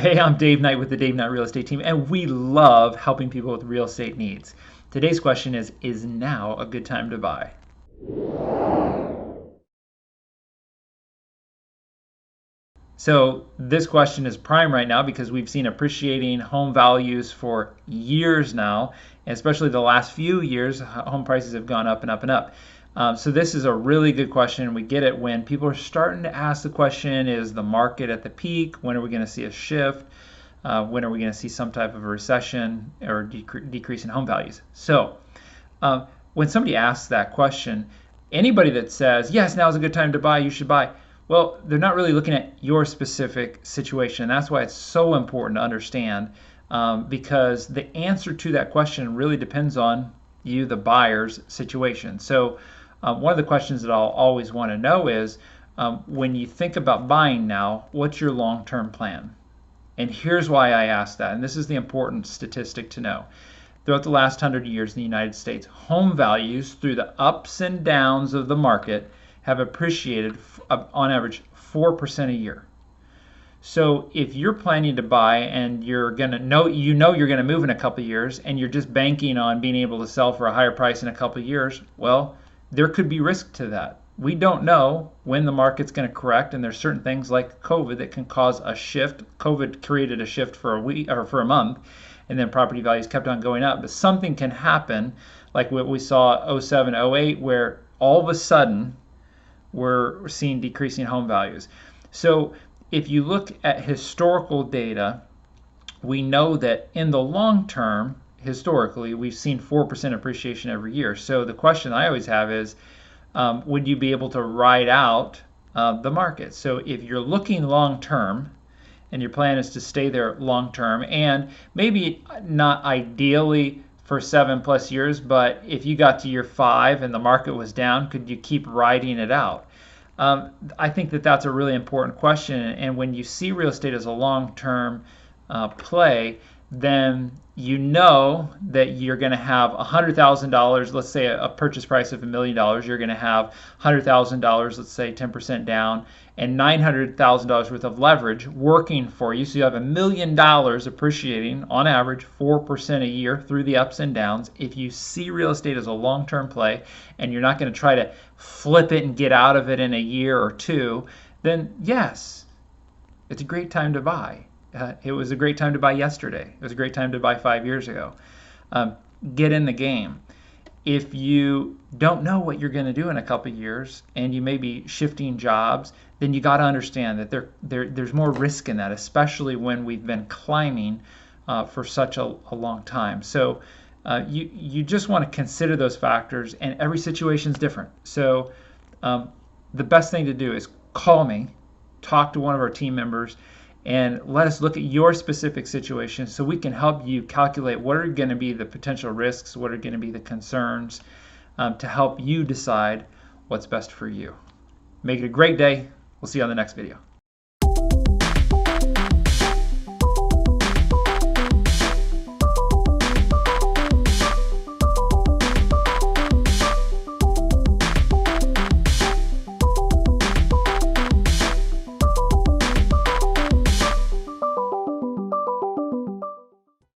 Hey, I'm Dave Knight with the Dave Knight Real Estate Team, and we love helping people with real estate needs. Today's question is now a good time to buy? So this question is prime right now because we've seen appreciating home values for years now, and especially the last few years, home prices have gone up and up and up. So this is a really good question. We get it when people are starting to ask the question, is the market at the peak? When are we going to see a shift? When are we going to see some type of a recession or decrease in home values? So when somebody asks that question, anybody that says, yes, now is a good time to buy, you should buy, well, they're not really looking at your specific situation. And that's why it's so important to understand, because the answer to that question really depends on you, the buyer's situation. So one of the questions that I'll always want to know is, when you think about buying now, what's your long-term plan? And here's why I ask that, and this is the important statistic to know. Throughout the last 100 years in the United States, home values through the ups and downs of the market have appreciated on average 4% a year. So if you're planning to buy and you're going to know you're going to move in a couple of years and you're just banking on being able to sell for a higher price in a couple of years, well, there could be risk to that. We don't know when the market's going to correct, and there's certain things like COVID that can cause a shift. COVID created a shift for a week or for a month, and then property values kept on going up. But something can happen, like what we saw 07, 08, where all of a sudden we're seeing decreasing home values. So if you look at historical data, we know that in the long term, historically, we've seen 4% appreciation every year. So the question I always have is, would you be able to ride out the market? So if you're looking long term and your plan is to stay there long term, and maybe not ideally for 7+ years, but if you got to year 5 and the market was down, could you keep riding it out? I think that that's a really important question. And when you see real estate as a long-term play, then you know that you're going to have $100,000, let's say a purchase price of $1 million, you're going to have $100,000, let's say 10% down, and $900,000 worth of leverage working for you. So you have $1 million appreciating on average 4% a year through the ups and downs. If you see real estate as a long-term play and you're not going to try to flip it and get out of it in a year or two, then yes, it's a great time to buy. It was a great time to buy yesterday. It was a great time to buy 5 years ago. Get in the game. If you don't know what you're going to do in a couple of years and you may be shifting jobs, then you got to understand that there's more risk in that, especially when we've been climbing for such a long time. So you just want to consider those factors, and every situation is different. So the best thing to do is call me, talk to one of our team members, and let us look at your specific situation so we can help you calculate what are going to be the potential risks, what are going to be the concerns, to help you decide what's best for you. Make it a great day. We'll see you on the next video.